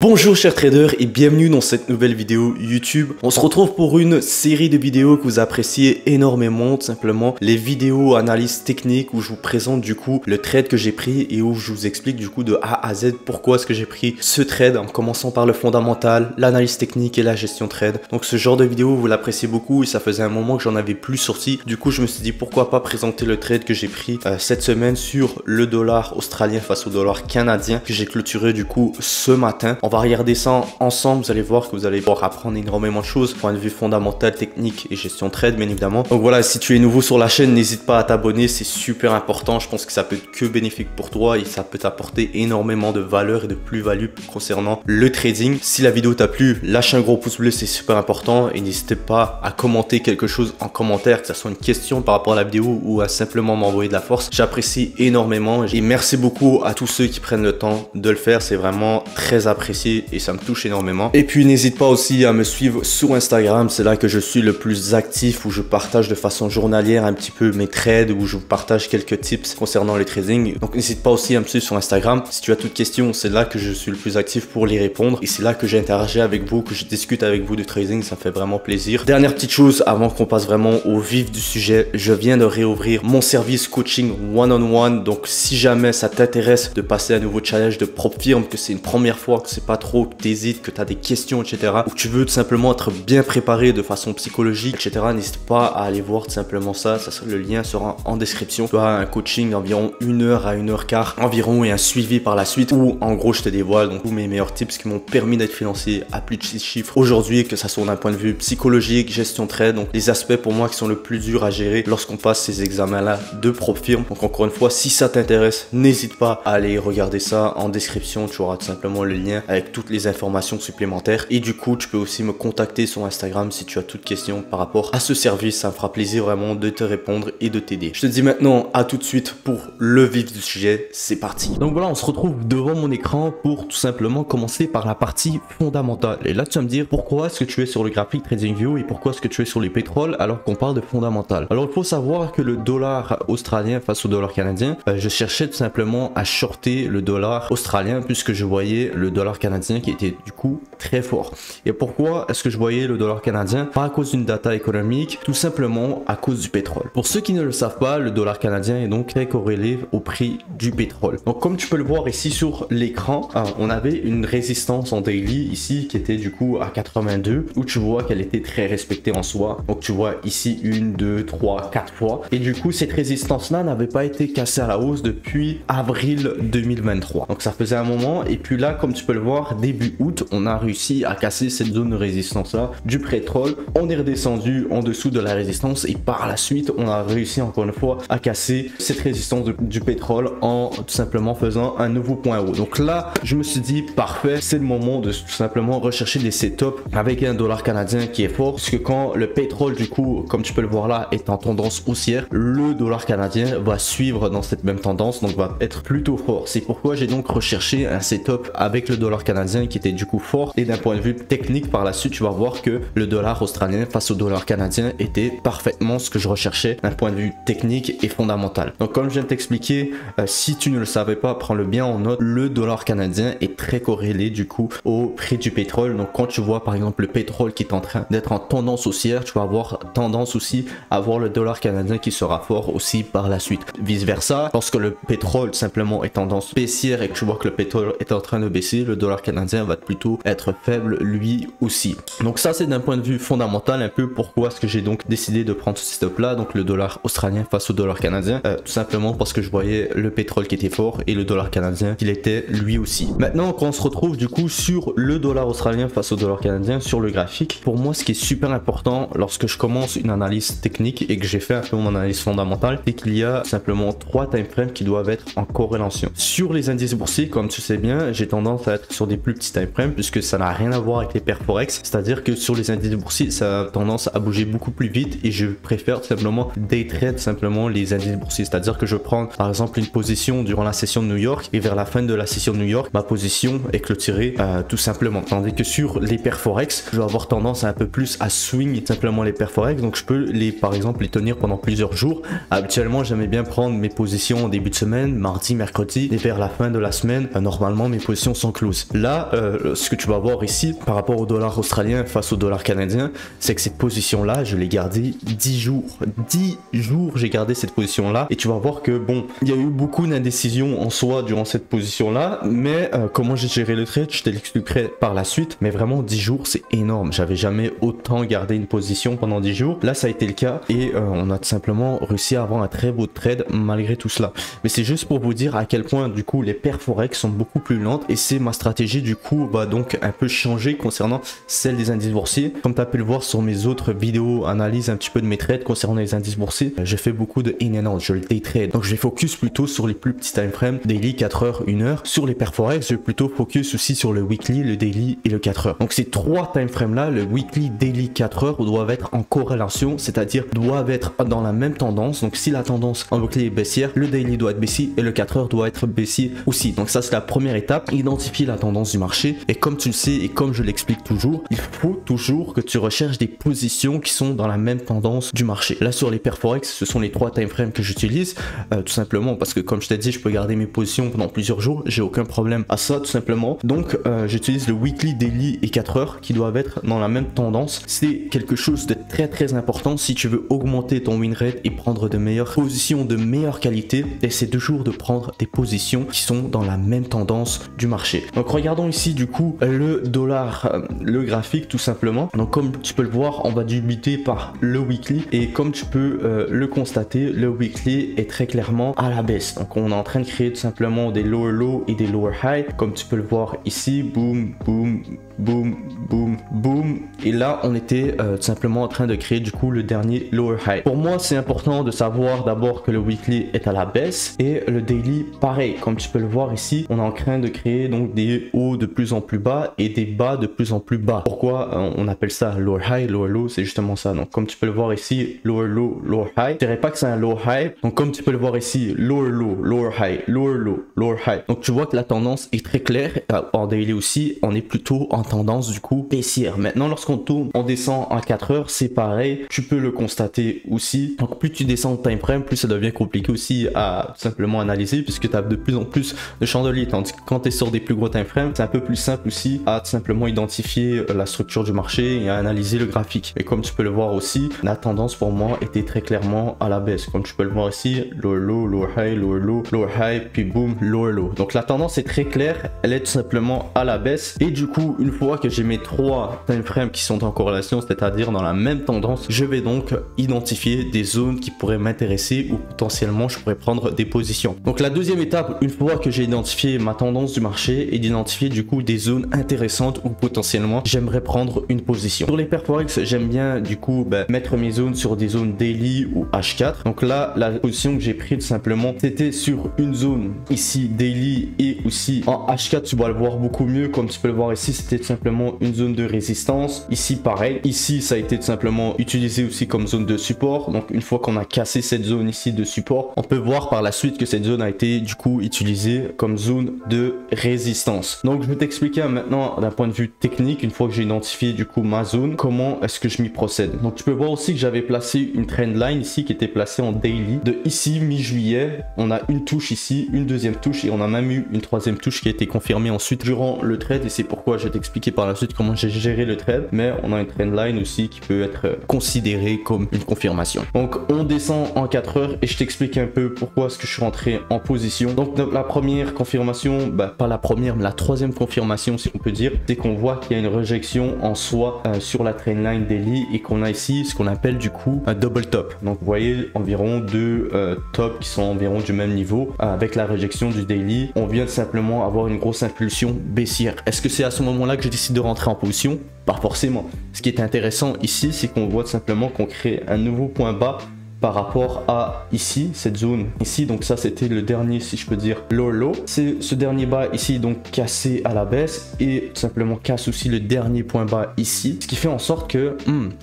Bonjour chers traders et bienvenue dans cette nouvelle vidéo YouTube. On se retrouve pour une série de vidéos que vous appréciez énormément, tout simplement les vidéos analyse technique où je vous présente du coup le trade que j'ai pris et où je vous explique du coup de A à Z pourquoi est-ce que j'ai pris ce trade en commençant par le fondamental, l'analyse technique et la gestion trade. Donc ce genre de vidéo vous l'appréciez beaucoup et ça faisait un moment que j'en avais plus sorti. Du coup je me suis dit pourquoi pas présenter le trade que j'ai pris cette semaine sur le dollar australien face au dollar canadien que j'ai clôturé du coup ce matin. On va regarder ça ensemble, vous allez voir que vous allez pouvoir apprendre énormément de choses, point de vue fondamental, technique et gestion trade bien évidemment. Donc voilà, si tu es nouveau sur la chaîne, n'hésite pas à t'abonner, c'est super important, je pense que ça peut être que bénéfique pour toi et ça peut t'apporter énormément de valeur et de plus-value concernant le trading. Si la vidéo t'a plu, lâche un gros pouce bleu, c'est super important et n'hésitez pas à commenter quelque chose en commentaire, que ce soit une question par rapport à la vidéo ou à simplement m'envoyer de la force. J'apprécie énormément et merci beaucoup à tous ceux qui prennent le temps de le faire, c'est vraiment très apprécié et ça me touche énormément. Et puis n'hésite pas aussi à me suivre sur Instagram, c'est là que je suis le plus actif, où je partage de façon journalière un petit peu mes trades, où je vous partage quelques tips concernant les trading. Donc n'hésite pas aussi à me suivre sur Instagram. Si tu as toutes questions, c'est là que je suis le plus actif pour les répondre et c'est là que j'interagis avec vous, que je discute avec vous de trading, ça me fait vraiment plaisir. Dernière petite chose avant qu'on passe vraiment au vif du sujet, je viens de réouvrir mon service coaching one-on-one. Donc si jamais ça t'intéresse de passer un nouveau challenge de propre firme, que c'est une première fois, que c'est pas trop, que tu hésites, que tu as des questions, etc. ou que tu veux tout simplement être bien préparé de façon psychologique, etc. N'hésite pas à aller voir tout simplement ça. Le lien sera en description. Tu as un coaching d'environ 1 heure à 1h15 environ et un suivi par la suite où en gros je te dévoile donc tous mes meilleurs tips qui m'ont permis d'être financier à plus de 6 chiffres aujourd'hui, que ça soit d'un point de vue psychologique, gestion trade, donc les aspects pour moi qui sont le plus durs à gérer lorsqu'on passe ces examens là de propre firme. Donc encore une fois, si ça t'intéresse, n'hésite pas à aller regarder ça en description. Tu auras tout simplement le lien avec toutes les informations supplémentaires et du coup tu peux aussi me contacter sur Instagram si tu as toute question par rapport à ce service. Ça me fera plaisir vraiment de te répondre et de t'aider. Je te dis maintenant à tout de suite pour le vif du sujet, c'est parti. Donc voilà, on se retrouve devant mon écran pour tout simplement commencer par la partie fondamentale. Et là tu vas me dire pourquoi est-ce que tu es sur le graphique TradingView et pourquoi est-ce que tu es sur les pétroles alors qu'on parle de fondamental. Alors il faut savoir que le dollar australien face au dollar canadien, je cherchais tout simplement à shorter le dollar australien puisque je voyais le dollar canadien qui était du coup très fort. Et pourquoi est-ce que je voyais le dollar canadien? Pas à cause d'une data économique, tout simplement à cause du pétrole. Pour ceux qui ne le savent pas, le dollar canadien est donc très corrélé au prix du pétrole. Donc comme tu peux le voir ici sur l'écran, on avait une résistance en daily ici qui était du coup à 82 où tu vois qu'elle était très respectée en soi. Donc tu vois ici 1, 2, 3, 4 fois. Et du coup cette résistance là n'avait pas été cassée à la hausse depuis avril 2023. Donc ça faisait un moment et puis là comme tu peux le voir début août on a réussi à casser cette zone de résistance là du pétrole. On est redescendu en dessous de la résistance et par la suite on a réussi encore une fois à casser cette résistance du pétrole en tout simplement faisant un nouveau point haut. Donc là je me suis dit parfait, c'est le moment de tout simplement rechercher des setups avec un dollar canadien qui est fort parce que quand le pétrole du coup comme tu peux le voir là est en tendance haussière, le dollar canadien va suivre dans cette même tendance donc va être plutôt fort. C'est pourquoi j'ai donc recherché un setup avec le dollar canadien qui était du coup fort et d'un point de vue technique par la suite tu vas voir que le dollar australien face au dollar canadien était parfaitement ce que je recherchais d'un point de vue technique et fondamental. Donc comme je viens de t'expliquer, si tu ne le savais pas, prends-le bien en note, le dollar canadien est très corrélé du coup au prix du pétrole. Donc quand tu vois par exemple le pétrole qui est en train d'être en tendance haussière, tu vas avoir tendance aussi à voir le dollar canadien qui sera fort aussi par la suite. Vice versa, lorsque le pétrole simplement est tendance baissière et que tu vois que le pétrole est en train de baisser, le dollar canadien va plutôt être faible lui aussi. Donc ça c'est d'un point de vue fondamental un peu pourquoi est-ce que j'ai donc décidé de prendre ce setup là, donc le dollar australien face au dollar canadien, tout simplement parce que je voyais le pétrole qui était fort et le dollar canadien qu'il était lui aussi. Maintenant quand on se retrouve du coup sur le dollar australien face au dollar canadien sur le graphique, pour moi ce qui est super important lorsque je commence une analyse technique et que j'ai fait un peu mon analyse fondamentale, c'est qu'il y a simplement 3 time frames qui doivent être en corrélation. Sur les indices boursiers, comme tu sais bien, j'ai tendance à être sur des plus petits time frames puisque ça n'a rien à voir avec les paires forex, c'est-à-dire que sur les indices boursiers ça a tendance à bouger beaucoup plus vite et je préfère tout simplement day trade simplement les indices boursiers, c'est-à-dire que je prends par exemple une position durant la session de New York et vers la fin de la session de New York ma position est clôturée tout simplement, tandis que sur les paires forex je vais avoir tendance un peu plus à swing simplement les paires forex, donc je peux par exemple les tenir pendant plusieurs jours. Habituellement j'aimais bien prendre mes positions en début de semaine, mardi, mercredi et vers la fin de la semaine normalement mes positions sont closes. Là, ce que tu vas voir ici par rapport au dollar australien face au dollar canadien, c'est que cette position-là, je l'ai gardée 10 jours. 10 jours, j'ai gardé cette position-là. Et tu vas voir que, bon, il y a eu beaucoup d'indécision en soi durant cette position-là. Mais comment j'ai géré le trade, je te l'expliquerai par la suite. Mais vraiment, 10 jours, c'est énorme. J'avais jamais autant gardé une position pendant 10 jours. Là, ça a été le cas. Et on a tout simplement réussi à avoir un très beau trade malgré tout cela. Mais c'est juste pour vous dire à quel point, du coup, les paires Forex sont beaucoup plus lentes. Et c'est ma stratégie, du coup, va donc un peu changer concernant celle des indices boursiers. Comme tu as pu le voir sur mes autres vidéos, analyse un petit peu de mes trades concernant les indices boursiers, je fais beaucoup de in and out, je le day trade. Donc je vais focus plutôt sur les plus petits time frames, daily, 4 heures, 1 heure. Sur les paires Forex, je vais plutôt focus aussi sur le weekly, le daily et le 4 heures. Donc ces trois time frames là, le weekly, daily, 4 heures, doivent être en corrélation, c'est-à-dire doivent être dans la même tendance. Donc si la tendance en weekly est baissière, le daily doit être baissier et le 4 heures doit être baissier aussi. Donc ça c'est la première étape, identifier la tendance du marché. Et comme tu le sais et comme je l'explique toujours, il faut toujours que tu recherches des positions qui sont dans la même tendance du marché. Là sur les paires Forex, ce sont les trois time frames que j'utilise, tout simplement parce que comme je t'ai dit, je peux garder mes positions pendant plusieurs jours, j'ai aucun problème à ça tout simplement. Donc j'utilise le weekly, daily et 4 heures qui doivent être dans la même tendance. C'est quelque chose de très important si tu veux augmenter ton win rate et prendre de meilleures positions de meilleure qualité. Essaie toujours de prendre des positions qui sont dans la même tendance du marché. Donc regardons ici du coup le dollar, le graphique tout simplement. Donc comme tu peux le voir, on va débuter par le weekly et comme tu peux le constater, le weekly est très clairement à la baisse. Donc on est en train de créer tout simplement des lower low et des lower high comme tu peux le voir ici. Boom, boom, boom, boom, boom. Et là on était tout simplement en train de créer du coup le dernier lower high. Pour moi c'est important de savoir d'abord que le weekly est à la baisse et le daily pareil. Comme tu peux le voir ici, on est en train de créer donc des hauts de plus en plus bas et des bas de plus en plus bas. Pourquoi on appelle ça lower high, lower low? C'est justement ça. Donc comme tu peux le voir ici, lower low, lower high. Je dirais pas que c'est un low high. Donc comme tu peux le voir ici, lower low, lower high, lower low, lower high. Donc tu vois que la tendance est très claire. En daily aussi, on est plutôt en tendance du coup baissière. Maintenant lorsqu'on tourne, on descend en 4 heures, c'est pareil. Tu peux le constater aussi. Donc plus tu descends en time frame, plus ça devient compliqué aussi à simplement analyser puisque tu as de plus en plus de chandeliers. Tandis que quand tu es sur des plus gros time frames, c'est un peu plus simple aussi à simplement identifier la structure du marché et à analyser le graphique. Et comme tu peux le voir aussi, la tendance pour moi était très clairement à la baisse. Comme tu peux le voir ici, lower low, lower high, lower low, lower high, puis boom, lower low. Donc la tendance est très claire, elle est tout simplement à la baisse. Et du coup, une fois que j'ai mes trois time frames qui sont en corrélation, c'est-à-dire dans la même tendance, je vais donc identifier des zones qui pourraient m'intéresser ou potentiellement je pourrais prendre des positions. Donc la deuxième étape, une fois que j'ai identifié ma tendance du marché et d'identifier du coup des zones intéressantes où potentiellement j'aimerais prendre une position. Sur les paires Forex, j'aime bien du coup mettre mes zones sur des zones daily ou H4. Donc là, la position que j'ai prise tout simplement, c'était sur une zone ici daily et aussi en H4, tu vas le voir beaucoup mieux. Comme tu peux le voir ici, c'était tout simplement une zone de résistance. Ici, pareil. Ici, ça a été tout simplement utilisé aussi comme zone de support. Donc une fois qu'on a cassé cette zone ici de support, on peut voir par la suite que cette zone a été du coup utilisée comme zone de résistance. Donc je vais t'expliquer maintenant d'un point de vue technique, une fois que j'ai identifié du coup ma zone, comment est-ce que je m'y procède. Donc tu peux voir aussi que j'avais placé une trend line ici qui était placée en daily. De ici mi-juillet, on a une touche ici, une deuxième touche et on a même eu une troisième touche qui a été confirmée ensuite durant le trade et c'est pourquoi je vais t'expliquer par la suite comment j'ai géré le trade. Mais on a une trend line aussi qui peut être considérée comme une confirmation. Donc on descend en 4 heures et je t'explique un peu pourquoi est-ce que je suis rentré en position. Donc la première confirmation, pas la première mais la troisième confirmation si on peut dire, c'est qu'on voit qu'il y a une rejection en soi sur la trendline daily et qu'on a ici ce qu'on appelle du coup un double top. Donc vous voyez environ deux tops qui sont environ du même niveau avec la réjection du daily. On vient simplement avoir une grosse impulsion baissière. Est-ce que c'est à ce moment-là que je décide de rentrer en position? Pas forcément. Ce qui est intéressant ici, c'est qu'on voit simplement qu'on crée un nouveau point bas par rapport à ici, cette zone ici. Donc ça c'était le dernier, si je peux dire, low low. C'est ce dernier bas ici donc cassé à la baisse et tout simplement casse aussi le dernier point bas ici, ce qui fait en sorte que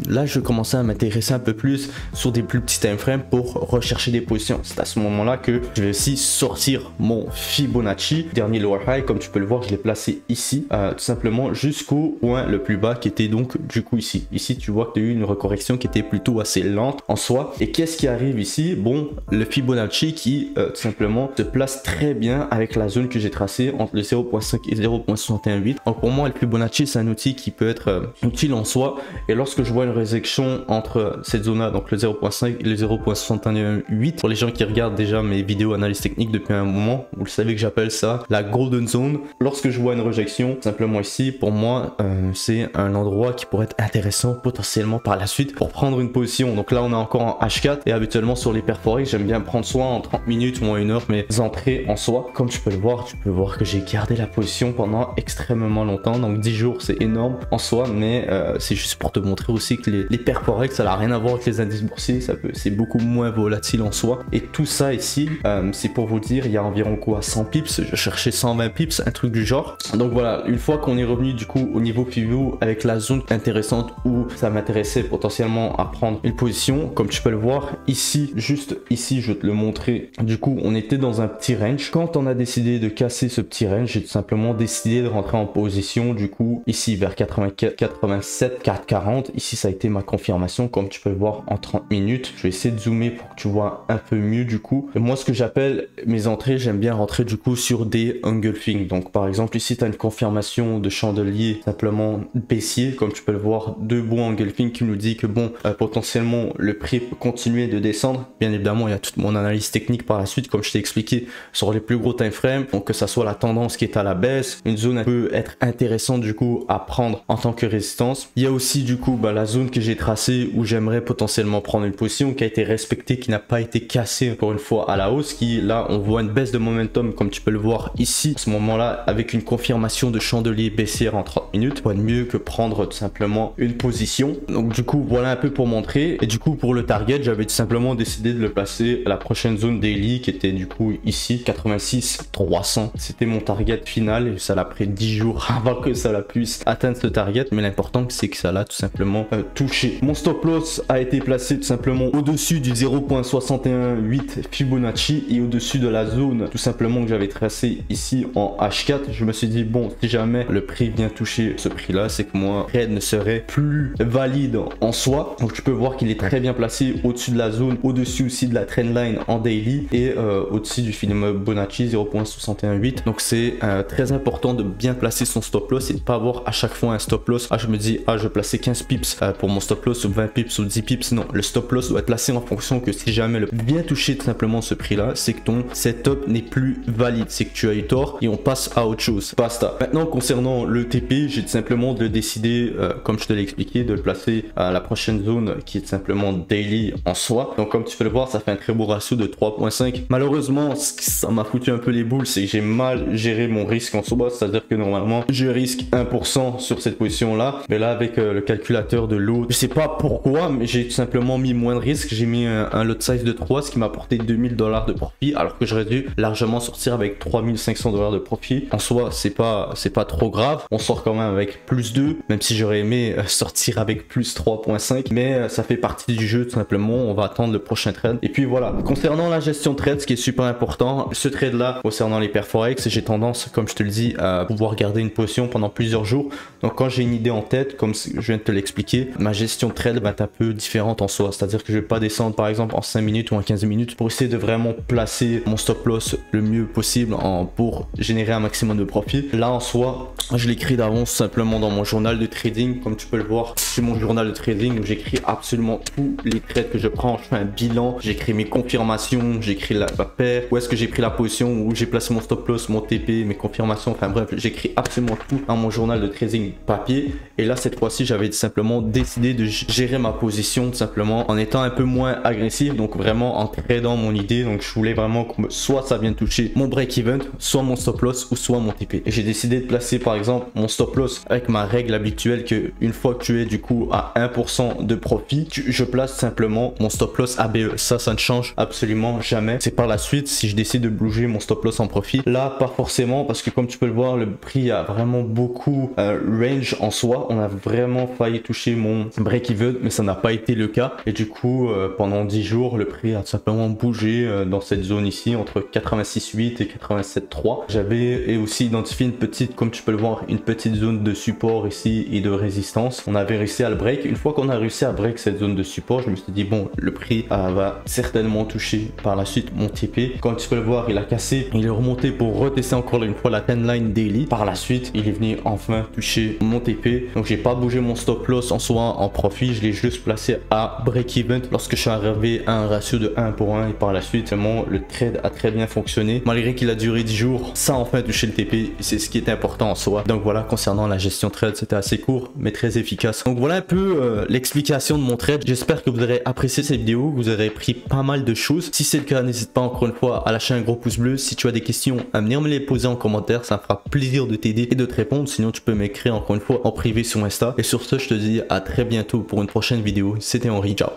là je commençais à m'intéresser un peu plus sur des plus petits time frames pour rechercher des positions. C'est à ce moment là que je vais aussi sortir mon Fibonacci, dernier lower high. Comme tu peux le voir, je l'ai placé ici tout simplement jusqu'au point le plus bas qui était donc du coup ici. Ici tu vois que tu as eu une recorrection qui était plutôt assez lente en soi. Et qu'est-ce qu'est-ce qui arrive ici? Bon, le Fibonacci qui tout simplement se place très bien avec la zone que j'ai tracée entre le 0.5 et 0.618. Donc pour moi, le Fibonacci, c'est un outil qui peut être utile en soi. Et lorsque je vois une résection entre cette zone-là, donc le 0.5 et le 0.618, pour les gens qui regardent déjà mes vidéos analyse technique depuis un moment, vous le savez que j'appelle ça la Golden Zone. Lorsque je vois une rejection, simplement ici, pour moi, c'est un endroit qui pourrait être intéressant potentiellement par la suite pour prendre une position. Donc là, on est encore en H4 et habituellement sur les perforés, j'aime bien prendre soit en 30 minutes ou en 1 heure mes entrées en soi. Comme tu peux voir que j'ai gardé la position pendant extrêmement longtemps. Donc 10 jours, c'est énorme en soi, mais c'est juste pour te montrer aussi que les perforés, ça n'a rien à voir avec les indices boursiers, c'est beaucoup moins volatile en soi. Et tout ça ici, c'est pour vous dire, il y a environ quoi, 100 pips, je cherchais 120 pips, un truc du genre. Donc voilà, une fois qu'on est revenu du coup au niveau pivot avec la zone intéressante où ça m'intéressait potentiellement à prendre une position, comme tu peux le voir ici, juste ici, je vais te le montrer. Du coup, on était dans un petit range. Quand on a décidé de casser ce petit range, j'ai tout simplement décidé de rentrer en position, du coup, ici vers 84, 87, 440. Ici, ça a été ma confirmation, comme tu peux le voir en 30 minutes. Je vais essayer de zoomer pour que tu vois un peu mieux du coup. Et moi, ce que j'appelle mes entrées, j'aime bien rentrer du coup sur des engulfing. Donc par exemple, ici, tu as une confirmation de chandelier simplement baissier, comme tu peux le voir, deux bons engulfing qui nous dit que bon, potentiellement, le prix peut continuer de descendre. Bien évidemment, il y a toute mon analyse technique par la suite, comme je t'ai expliqué, sur les plus gros time frames. Donc que ça soit la tendance qui est à la baisse, une zone peut être intéressante du coup à prendre en tant que résistance. Il y a aussi du coup la zone que j'ai tracée où j'aimerais potentiellement prendre une position qui a été respectée, qui n'a pas été cassée encore une fois à la hausse, qui là on voit une baisse de momentum comme tu peux le voir ici, à ce moment là avec une confirmation de chandelier baissière en 30 minutes, quoi de mieux que prendre tout simplement une position. Donc du coup voilà un peu pour montrer. Et du coup pour le target, j'avais tout simplement décidé de le placer à la prochaine zone daily qui était du coup ici 86 300. C'était mon target final et ça l'a pris 10 jours avant que ça la puisse atteindre ce target, mais l'important c'est que ça l'a tout simplement touché. Mon stop loss a été placé tout simplement au-dessus du 0.618 Fibonacci et au-dessus de la zone tout simplement que j'avais tracé ici en H4. Je me suis dit bon, si jamais le prix vient toucher ce prix là, c'est que mon trade ne serait plus valide en soi. Donc tu peux voir qu'il est très bien placé au-dessus de la zone, au-dessus aussi de la trendline en daily et au-dessus du Fibonacci 0.618. donc c'est très important de bien placer son stop loss et de pas avoir à chaque fois un stop loss. Ah, je me dis je vais placer 15 pips pour mon stop loss ou 20 pips ou 10 pips. Non, le stop loss doit être placé en fonction que si jamais le bien toucher tout simplement ce prix là, c'est que ton setup n'est plus valide, c'est que tu as eu tort et on passe à autre chose. Basta. Maintenant concernant le TP, j'ai tout simplement de décider comme je te l'ai expliqué, de le placer à la prochaine zone qui est tout simplement daily en soi. Donc comme tu peux le voir, ça fait un très beau ratio de 3.5. malheureusement ça m'a foutu un peu les boules, c'est que j'ai mal géré mon risque en soi, c'est à dire que normalement je risque 1% sur cette position là, mais là avec le calculateur de lot, je sais pas pourquoi, mais j'ai tout simplement mis moins de risque. J'ai mis un lot size de 3, ce qui m'a apporté $2000 de profit, alors que j'aurais dû largement sortir avec $3500 de profit. En soi, c'est pas trop grave. On sort quand même avec plus 2, même si j'aurais aimé sortir avec plus 3.5, mais ça fait partie du jeu tout simplement. On va attendre le prochain trade. Et puis voilà, concernant la gestion de trade, ce qui est super important, ce trade là, concernant les paires forex, j'ai tendance, comme je te le dis, à pouvoir garder une position pendant plusieurs jours. Donc quand j'ai une idée en tête, comme je viens de te l'expliquer, ma gestion de trade va être un peu différente en soi. C'est-à-dire que je vais pas descendre par exemple en 5 minutes ou en 15 minutes pour essayer de vraiment placer mon stop loss le mieux possible pour générer un maximum de profit. Là en soi, je l'écris d'avance simplement dans mon journal de trading. Comme tu peux le voir, c'est mon journal de trading où j'écris absolument tous les trades que je prends. Je fais un bilan, j'écris mes confirmations, j'écris la paire, où est-ce que j'ai pris la position, où j'ai placé mon stop loss, mon TP, mes confirmations, enfin bref, j'écris absolument tout dans mon journal de trading papier. Et là cette fois-ci, j'avais simplement décidé de gérer ma position tout simplement en étant un peu moins agressif, donc vraiment en tradant mon idée. Donc je voulais vraiment que soit ça vienne toucher mon break-even, soit mon stop loss ou soit mon TP. Et j'ai décidé de placer par exemple mon stop loss avec ma règle habituelle que une fois que tu es du coup à 1% de profit, je place simplement mon stop loss ABE. Ça ne change absolument jamais. C'est par la suite si je décide de bouger mon stop loss en profit. Là pas forcément, parce que comme tu peux le voir, le prix a vraiment beaucoup range en soi. On a vraiment failli toucher mon break-even, mais ça n'a pas été le cas. Et du coup pendant 10 jours, le prix a tout simplement bougé dans cette zone ici entre 86,8 et 87,3. J'avais aussi identifié une petite, comme tu peux le voir, une petite zone de support ici et de résistance. On avait réussi à le break. Une fois qu'on a réussi à break cette zone de support, je me suis dit bon, le prix va certainement toucher par la suite mon TP. Comme tu peux le voir, il a cassé, il est remonté pour retester encore une fois la trendline daily. Par la suite, il est venu enfin toucher mon TP. Donc j'ai pas bougé mon stop loss en soi en profit, je l'ai juste placé à break even lorsque je suis arrivé à un ratio de 1 pour 1 et par la suite vraiment le trade a très bien fonctionné malgré qu'il a duré 10 jours sans enfin toucher le TP. C'est ce qui est important en soi. Donc voilà, concernant la gestion trade, c'était assez court mais très efficace. Donc voilà un peu l'explication de mon trade. J'espère que vous aurez apprécié cette vidéo, que vous aurez appris pas mal de choses. Si c'est le cas, n'hésite pas encore une fois à lâcher un gros pouce bleu. Si tu as des questions, à venir me les poser en commentaire, ça me fera plaisir de t'aider et de te répondre. Sinon tu peux m'écrire encore une fois en privé sur Insta. Et sur ce, je te dis à très bientôt pour une prochaine vidéo. C'était Henri, ciao.